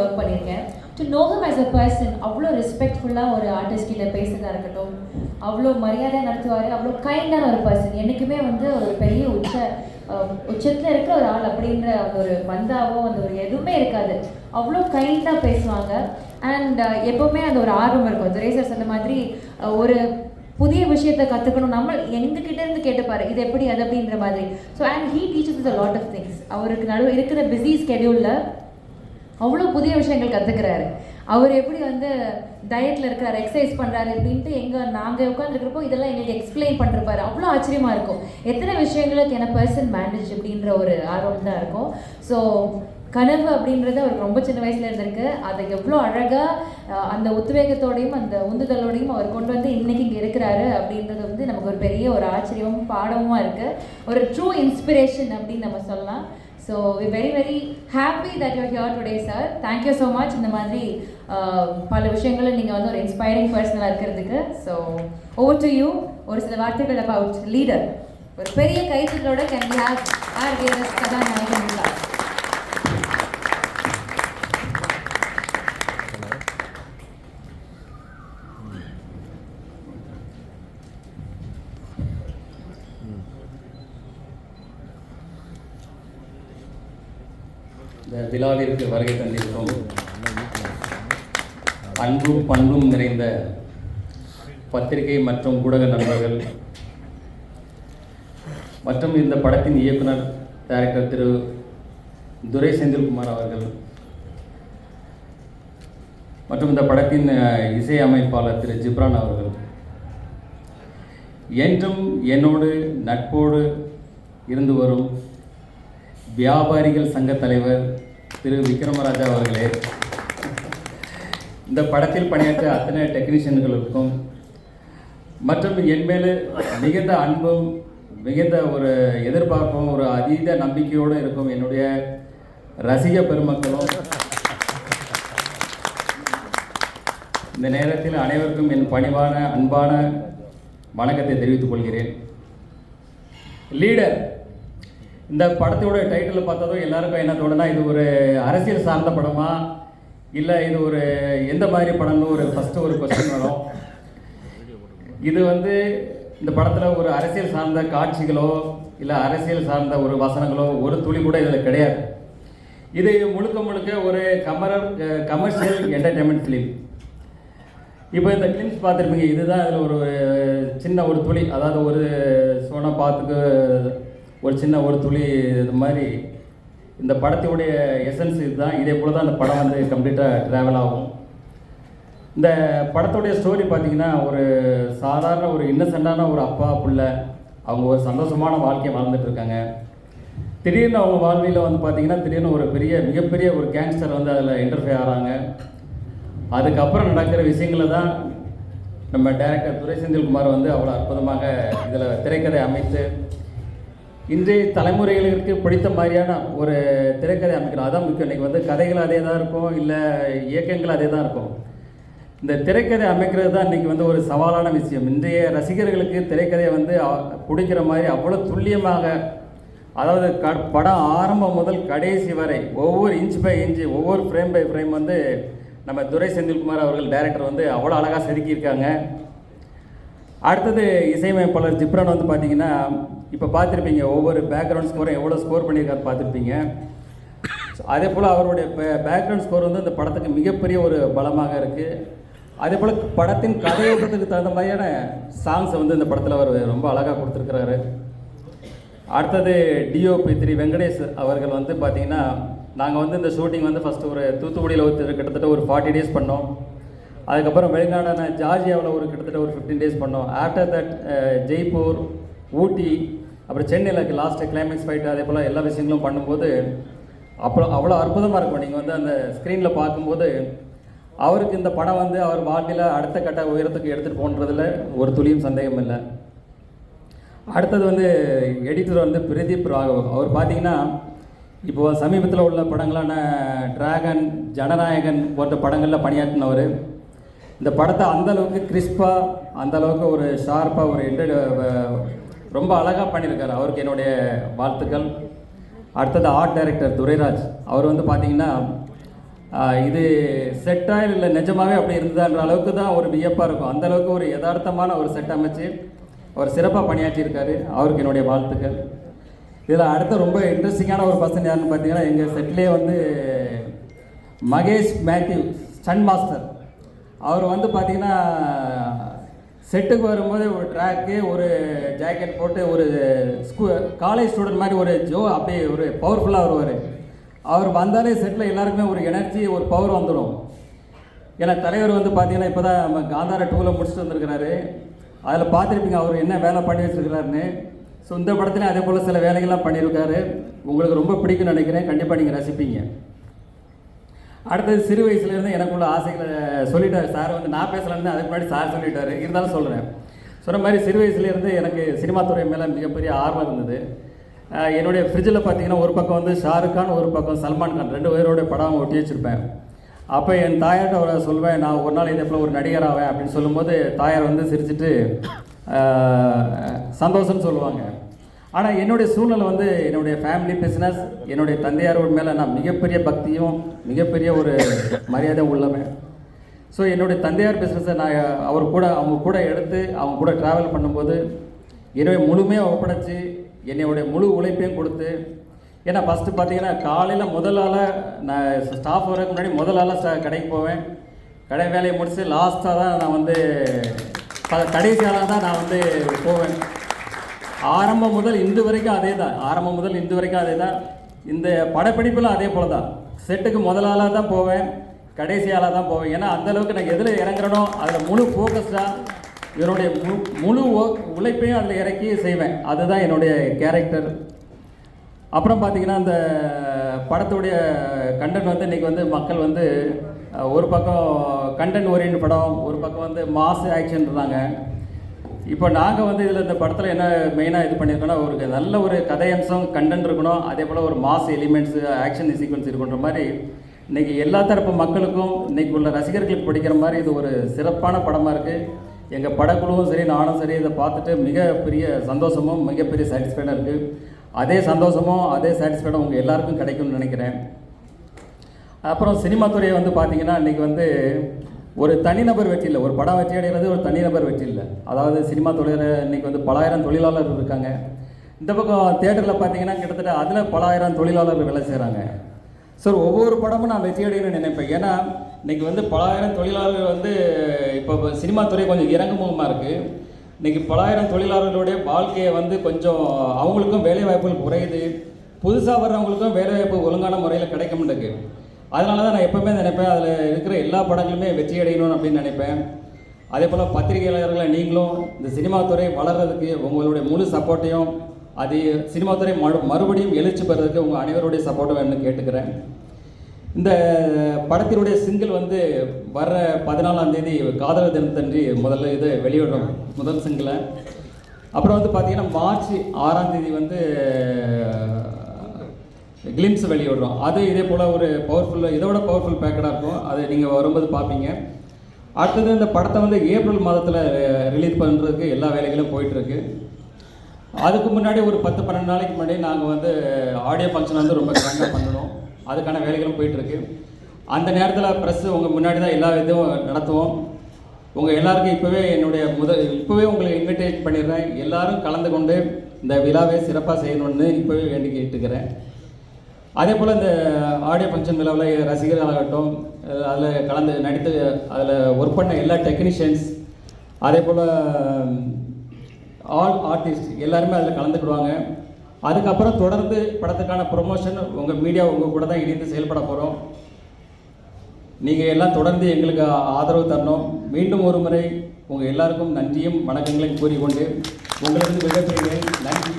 Work பண்ணியிருக்கேன். To know him as a person, அவ்வளோ ரெஸ்பெக்ட்ஃபுல்லாக ஒரு ஆர்டிஸ்ட் கிட்ட பேசுறதா இருக்கட்டும், அவ்வளோ மரியாதையாக நடத்துவார், அவ்வளோ கைண்டான ஒரு பர்சன். என்றைக்குமே வந்து ஒரு பெரிய உச்சத்தில் இருக்கிற ஒரு ஆள் அப்படின்ற அந்த ஒரு பந்தாவோ அந்த ஒரு எதுவுமே இருக்காது. அவ்வளோ கைண்டாக பேசுவாங்க. அண்ட் எப்போவுமே அந்த ஒரு ஆர்வம் இருக்கும். துரை சார் சொன்ன மாதிரி ஒரு புதிய விஷயத்தை கற்றுக்கணும், நம்ம எங்ககிட்ட இருந்து கேட்டுப்பாரு இது எப்படி அது அப்படின்ற மாதிரி. So and he teaches a lot of things. அவருக்கு நடுவு இருக்கிற பிஸி ஸ்கெடியூலில் அவ்வளோ புதிய விஷயங்கள் கற்றுக்கிறாரு. அவர் எப்படி வந்து டயட்டில் இருக்கிறாரு, எக்ஸசைஸ் பண்ணுறாரு அப்படின்ட்டு நாங்கள் உட்காந்துருக்கிறப்போ இதெல்லாம் எங்களுக்கு எக்ஸ்பிளைன் பண்ணிருப்பாரு. அவ்வளோ ஆச்சரியமாக இருக்கும். எத்தனை விஷயங்களுக்கு என்ன பர்சன் மேனேஜ் அப்படின்ற ஒரு ஆர்வம் தான் இருக்கும். ஸோ கனவு அப்படின்றது அவருக்கு ரொம்ப சின்ன வயசுல இருந்திருக்கு. அதை எவ்வளோ அழகாக அந்த உத்வேகத்தோடையும் அந்த உந்துதலோடையும் அவர் கொண்டு வந்து இன்னைக்கு இங்கே இருக்கிறாரு அப்படின்றது வந்து நமக்கு ஒரு பெரிய ஒரு ஆச்சரியமும் பாடமும் இருக்குது. ஒரு ட்ரூ இன்ஸ்பிரேஷன் அப்படின்னு நம்ம சொல்லலாம். So we very very happy that you here today sir. Thank you so much. இந்த மாதிரி பல விஷயங்களை நீங்கள் வந்து ஒரு இன்ஸ்பைரிங் பர்சனலாக இருக்கிறதுக்கு. So over to you. ஒரு சில வார்த்தைகள் அபவுட் லீடர். ஒரு பெரிய கைத்தட்டலோட கேன் வி ஹேவ் ஆர் வீரஸ் கதாநாயகன். இந்த விழாவிற்கு வருகை தந்திருக்கும் அன்பும் பண்பும் நிறைந்த பத்திரிகை மற்றும் ஊடக நண்பர்கள் மற்றும் இந்த படத்தின் இயக்குனர் டைரக்டர் திரு துரை செந்தில்குமார் அவர்கள் மற்றும் இந்த படத்தின் இசை அமைப்பாளர் திரு ஜிப்ரான் அவர்கள், என்றும் என்னோடு நட்போடு இருந்து வரும் வியாபாரிகள் சங்க தலைவர் திரு விக்ரமராஜா அவர்களே, இந்த படத்தில் பணியாற்ற அத்தனை டெக்னீஷியன்களுக்கும் மற்றும் என் மேல் மிகுந்த அன்பும் மிகுந்த ஒரு எதிர்பார்ப்பும் ஒரு அதீத நம்பிக்கையோடு இருக்கும் என்னுடைய ரசிக பெருமக்களும், இந்த நேரத்தில் அனைவருக்கும் என் பணிவான அன்பான வணக்கத்தை தெரிவித்துக் கொள்கிறேன். லீடர் இந்த படத்தோட டைட்டில் பார்த்ததும் எல்லாருக்கும் என்ன தோணுன்னா, இது ஒரு அரசியல் சார்ந்த படமா இல்லை இது ஒரு எந்த மாதிரி படம்னு ஒரு ஃபஸ்ட்டு ஒரு கொஸ்டின் வரும். இது வந்து இந்த படத்தில் ஒரு அரசியல் சார்ந்த காட்சிகளோ இல்லை அரசியல் சார்ந்த ஒரு வசனங்களோ ஒரு துளி கூட இதில் கிடையாது. இது முழுக்க முழுக்க ஒரு கமர்ஷியல் என்டர்டைன்மெண்ட் ஃபிலிம். இப்போ இந்த ஃபிலிம்ஸ் பார்த்துருப்பீங்க, இதுதான் இதில் ஒரு சின்ன ஒரு துளி, அதாவது ஒரு சோனா பாத்துக்கு ஒரு சின்ன ஒரு துளி. இது மாதிரி இந்த படத்தினுடைய எசன்ஸ் இதுதான். இதே போல் தான் அந்த படம் வந்து கம்ப்ளீட்டாக ட்ராவல் ஆகும். இந்த படத்துடைய ஸ்டோரி பார்த்திங்கன்னா, ஒரு சாதாரண ஒரு இன்னசென்டான ஒரு அப்பா பிள்ளை, அவங்க ஒரு சந்தோஷமான வாழ்க்கையை வாழ்ந்துட்டுருக்காங்க. திடீர்னு அவங்க வாழ்வியில் வந்து பார்த்திங்கன்னா திடீர்னு ஒரு மிகப்பெரிய ஒரு கேங்ஸ்டர் வந்து அதில் இன்டர்ஃபியர் ஆகிறாங்க. அதுக்கப்புறம் நடக்கிற விஷயங்களை தான் நம்ம டைரக்டர் துரை செந்தில்குமார் வந்து அவ்வளோ அற்புதமாக இதில் திரைக்கதை அமைத்து இன்றைய தலைமுறைகளுக்கு பிடித்த மாதிரியான ஒரு திரைக்கதை அமைக்கணும். அதான் முக்கியம். இன்றைக்கி வந்து கதைகள் அதே தான் இருக்கும், இல்லை இயக்கங்கள் அதே தான் இருக்கும். இந்த திரைக்கதை அமைக்கிறது தான் இன்றைக்கி வந்து ஒரு சவாலான விஷயம். இன்றைய ரசிகர்களுக்கு திரைக்கதையை வந்து பிடிக்கிற மாதிரி அவ்வளோ துல்லியமாக, அதாவது படம் ஆரம்பம் முதல் கடைசி வரை ஒவ்வொரு இன்ச் பை இன்ச்சு, ஒவ்வொரு ஃப்ரேம் பை ஃப்ரேம் வந்து நம்ம துரை செந்தில்குமார் அவர்கள் டைரக்டர் வந்து அவ்வளோ அழகாக செதுக்கியிருக்காங்க. அடுத்தது இசையமைப்பாளர் ஜிப்ரான் வந்து பார்த்திங்கன்னா, இப்போ பார்த்துருப்பீங்க ஒவ்வொரு பேக்ரவுண்ட் ஸ்கோரும் எவ்வளோ ஸ்கோர் பண்ணியிருக்காரு பார்த்துருப்பீங்க. அதே போல் அவருடைய பேக்ரவுண்ட் ஸ்கோர் வந்து இந்த படத்துக்கு மிகப்பெரிய ஒரு பலமாக இருக்குது. அதே போல் படத்தின் கதையோட்டத்துக்கு தகுந்த மாதிரியான சாங்ஸை வந்து இந்த படத்தில் அவர் ரொம்ப அழகாக கொடுத்துருக்கிறாரு. அடுத்தது டிஓபி திரு வெங்கடேஷ் அவர்கள் வந்து பார்த்திங்கன்னா, நாங்கள் வந்து இந்த ஷூட்டிங் வந்து ஃபஸ்ட்டு ஒரு தூத்துக்குடியில் கிட்டத்தட்ட ஒரு 40 டேஸ் பண்ணோம். அதுக்கப்புறம் வெளிநாடான ஜார்ஜியாவில் ஒரு கிட்டத்தட்ட ஒரு 15 டேஸ் பண்ணோம். ஆஃப்டர் தட் ஜெய்ப்பூர், ஊட்டி, அப்புறம் சென்னையில் லாஸ்ட்டு கிளைமேக்ஸ் ஃபைட்டு, அதே போல் எல்லா விஷயங்களும் பண்ணும்போது அப்புறம் அவ்வளோ அற்புதமாக இருக்கும். நீங்கள் வந்து அந்த ஸ்க்ரீனில் பார்க்கும்போது அவருக்கு இந்த படம் வந்து அவர் வாழ்க்கையில் அடுத்த கட்ட உயரத்துக்கு எடுத்துகிட்டு போன்றதில் ஒரு துளியும் சந்தேகம் இல்லை. அடுத்தது வந்து எடிட்டர் வந்து பிரதீப் ராகவ். அவர் பார்த்திங்கன்னா, இப்போது சமீபத்தில் உள்ள படங்களான டிராகன், ஜனநாயகன் போன்ற படங்களில் பணியாற்றினவர். இந்த படத்தை அந்தளவுக்கு கிறிஸ்பாக, அந்தளவுக்கு ஒரு ஷார்ப்பாக ஒரு ரொம்ப அழகாக பண்ணியிருக்காரு. அவருக்கு என்னுடைய வாழ்த்துக்கள். அடுத்தது ஆர்ட் டைரக்டர் துரைராஜ். அவர் வந்து பார்த்திங்கன்னா இது செட்டாக இல்லை நிஜமாகவே அப்படி இருந்ததுன்ற அளவுக்கு தான் ஒரு வியப்பாக இருக்கும். அந்த அளவுக்கு ஒரு யதார்த்தமான ஒரு செட் அமைச்சு அவர் சிறப்பாக பணியாற்றியிருக்காரு. அவருக்கு என்னுடைய வாழ்த்துக்கள். இதில் அடுத்த ரொம்ப இன்ட்ரெஸ்டிங்கான ஒரு பர்சன் யாருன்னு பார்த்தீங்கன்னா, எங்கள் செட்லேயே வந்து மகேஷ் மேத்யூ ஸ்டன் மாஸ்டர். அவர் வந்து பார்த்தீங்கன்னா செட்டுக்கு வரும்போது ஒரு ட்ராக்கு, ஒரு ஜாக்கெட் போட்டு ஒரு காலேஜ் ஸ்டூடெண்ட் மாதிரி ஒரு அப்படியே ஒரு பவர்ஃபுல்லாக வருவார். அவர் வந்தாலே செட்டில் எல்லாருக்குமே ஒரு எனர்ஜி, ஒரு பவர் வந்துடும். ஏன்னா தலைவர் வந்து பார்த்தீங்கன்னா இப்போ தான் நம்ம காந்தாரா 2ல் முடிச்சுட்டு வந்திருக்கிறாரு. அதில் பார்த்துருப்பீங்க அவர் என்ன வேலை பண்ணி வச்சுருக்கிறாருன்னு. ஸோ இந்த படத்துலையும் அதே போல் சில வேலைகள்லாம் பண்ணியிருக்காரு. உங்களுக்கு ரொம்ப பிடிக்கும்னு நினைக்கிறேன். கண்டிப்பாக நீங்கள் ரசிப்பீங்க. அடுத்தது சிறு வயசுலேருந்து எனக்குள்ள ஆசைகளை சொல்லிட்டார் சார். வந்து நான் பேசலான்னு அதுக்கு முன்னாடி சார் சொல்லிட்டார். இருந்தாலும் சொல்கிறேன். சொன்ன மாதிரி சிறு வயசுலேருந்து எனக்கு சினிமா துறை மேலே மிகப்பெரிய ஆர்வம் இருந்தது. என்னுடைய ஃப்ரிட்ஜில் பார்த்தீங்கன்னா ஒரு பக்கம் வந்து ஷாருக் கான், ஒரு பக்கம் சல்மான் கான், 2 பேரோட படம் ஒட்டி வச்சுருப்பேன். அப்போ என் தாயார்கிட்ட அவரை சொல்வேன், நான் ஒரு நாள் இதே போல் ஒரு நடிகர் ஆவேன் அப்படின்னு சொல்லும்போது தாயார் வந்து சிரிச்சுட்டு சந்தோஷம்னு சொல்லுவாங்க. ஆனால் என்னுடைய சூழ்நிலை வந்து என்னுடைய ஃபேமிலி பிஸ்னஸ், என்னுடைய தந்தையாரோட மேலே நான் மிகப்பெரிய பக்தியும் மிகப்பெரிய ஒரு மரியாதை உள்ளவன். ஸோ என்னுடைய தந்தையார் பிஸ்னஸை நான் அவங்க கூட எடுத்து அவங்க கூட ட்ராவல் பண்ணும்போது என்னுடைய முழுமையாக ஒப்படைச்சி என்னுடைய முழு உழைப்பையும் கொடுத்து, ஏன்னா ஃபஸ்ட்டு பார்த்தீங்கன்னா காலையில் முதல் ஆளாக நான் ஸ்டாஃப் வரதுக்கு முன்னாடி முதல் ஆளாக கடைக்கு போவேன். கடை வேலையை முடித்து லாஸ்ட்டாக தான் நான் வந்து கடைசி ஆளாக தான் நான் வந்து போவேன். ஆரம்பம் முதல் இன்று வரைக்கும் அதே தான். இந்த படப்பிடிப்பில் அதே போல் தான். செட்டுக்கு முதல் ஆளாக தான் போவேன், கடைசி ஆளாக தான் போவேன். ஏன்னா அந்தளவுக்கு நான் எதில் இறங்குறனோ அதில் முழு ஃபோக்கஸ்டாக என்னுடைய முழு உழைப்பையும் அதில் இறக்கி செய்வேன். அதுதான் என்னுடைய கேரக்டர். அப்புறம் பார்த்திங்கன்னா அந்த படத்துடைய கண்டென்ட் வந்து இன்றைக்கி வந்து மக்கள் வந்து ஒரு பக்கம் கண்டென்ட் ஓரியன்ட் படம், ஒரு பக்கம் வந்து மாஸ் ஆக்ஷன்றாங்க. இப்போ நாங்கள் வந்து இதில் இந்த படத்தில் என்ன மெயினாக இது பண்ணியிருக்கோன்னா, ஒரு நல்ல ஒரு கதையம்சம் கண்டென்ட் இருக்கணும், அதே போல் ஒரு மாஸ் எலிமெண்ட்ஸு ஆக்ஷன் சீக்வன்ஸ் இருக்குன்ற மாதிரி இன்றைக்கி எல்லா தரப்பு மக்களுக்கும் இன்றைக்கி உள்ள ரசிகர்களுக்கு பிடிக்கிற மாதிரி இது ஒரு சிறப்பான படமாக இருக்குது. எங்கள் படக்குழுவும் சரி, நானும் சரி, இதை பார்த்துட்டு மிகப்பெரிய சந்தோஷமும் மிகப்பெரிய சாட்டிஸ்ஃபைடாக இருக்குது. அதே சந்தோஷமும் அதே சாட்டிஸ்ஃபைடும் உங்கள் எல்லாருக்கும் கிடைக்கும்னு நினைக்கிறேன். அப்புறம் சினிமா துறையை வந்து பார்த்திங்கன்னா இன்றைக்கி வந்து ஒரு தனிநபர் வெற்றி இல்லை, ஒரு படம் வெற்றி அடைகிறது ஒரு தனிநபர் வெற்றி இல்லை. அதாவது சினிமா துறையில் இன்றைக்கி வந்து பல ஆயிரம் தொழிலாளர்கள் இருக்காங்க. இந்த பக்கம் தியேட்டரில் பார்த்திங்கன்னா கிட்டத்தட்ட அதில் பல ஆயிரம் தொழிலாளர்கள் வேலை செய்கிறாங்க. ஸோ ஒவ்வொரு படமும் நான் வெற்றி அடையணும்னு நினைப்பேன். ஏன்னா இன்றைக்கி வந்து பல ஆயிரம் தொழிலாளர்கள் வந்து இப்போ சினிமா துறை கொஞ்சம் இறங்குமுகமாக இருக்குது. இன்றைக்கி பல ஆயிரம் தொழிலாளர்களுடைய வாழ்க்கையை வந்து கொஞ்சம் அவங்களுக்கும் வேலைவாய்ப்புகள் குறையுது, புதுசாக வர்றவங்களுக்கும் வேலைவாய்ப்பு ஒழுங்கான முறையில் கிடைக்க மாட்டேங்குது. அதனால தான் நான் எப்போவுமே நினைப்பேன், அதில் இருக்கிற எல்லா படங்களுமே வெற்றி அடையணும்னு அப்படின்னு நினைப்பேன். அதே போல் பத்திரிகையாளர்களை நீங்களும் இந்த சினிமா துறை வளர்கிறதுக்கு உங்களுடைய முழு சப்போர்ட்டையும், அது சினிமா துறை மறுபடியும் எழுச்சி பெறதுக்கு உங்கள் அனைவருடைய சப்போர்ட்டை வேணும்னு கேட்டுக்கிறேன். இந்த படத்தினுடைய சிங்கிள் வந்து வர்ற 14ஆம் தேதி காதலர் தினத்தன்றி முதல்ல இது வெளியிடுறோம், முதல் சிங்கிளை. அப்புறம் வந்து பார்த்திங்கன்னா மார்ச் 6ஆம் தேதி வந்து கிளிம்ஸ் வெளியிடுறோம். அது இதே போல் ஒரு இதோட பவர்ஃபுல் பேக்கடாக இருக்கும். அதை நீங்கள் வரும்போது பார்ப்பீங்க. அடுத்தது இந்த படத்தை வந்து ஏப்ரல் மாதத்தில் ரிலீஸ் பண்ணுறதுக்கு எல்லா வேலைகளும் போயிட்டுருக்கு. அதுக்கு முன்னாடி ஒரு 10-12 நாளைக்கு முன்னாடி நாங்கள் வந்து ஆடியோ ஃபங்க்ஷன் வந்து ரொம்ப கிராண்டாக பண்ணணும். அதுக்கான வேலைகளும் போயிட்டுருக்கு. அந்த நேரத்தில் ப்ரெஸ்ஸு உங்கள் முன்னாடி தான் எல்லா இதுவும் நடத்துவோம். உங்கள் எல்லாருக்கும் இப்போவே உங்களை இன்விடேட் பண்ணிடுறேன். எல்லோரும் கலந்து கொண்டு இந்த விழாவை சிறப்பாக செய்யணும்னு இப்போவே வேண்டி கேட்டுக்கிறேன். அதே போல் இந்த ஆடியோ ஃபங்க்ஷன் விழாவில் ரசிகர்களாகட்டும், அதில் கலந்து நடித்து அதில் ஒர்க் பண்ண எல்லா டெக்னீஷியன்ஸ், அதே போல் ஆல் ஆர்டிஸ்ட் எல்லாருமே அதில் கலந்துக்கிடுவாங்க. அதுக்கப்புறம் தொடர்ந்து படத்துக்கான ப்ரொமோஷன் உங்கள் மீடியா உங்கள் கூட தான் இணைந்து செயல்பட போகிறோம். நீங்கள் எல்லாம் தொடர்ந்து எங்களுக்கு ஆதரவு தரணும். மீண்டும் ஒரு முறை உங்கள் எல்லாருக்கும் நன்றியும் வணக்கங்களையும் கூறிக்கொண்டு உங்களுக்கு மிகப்பெரிய நன்றி.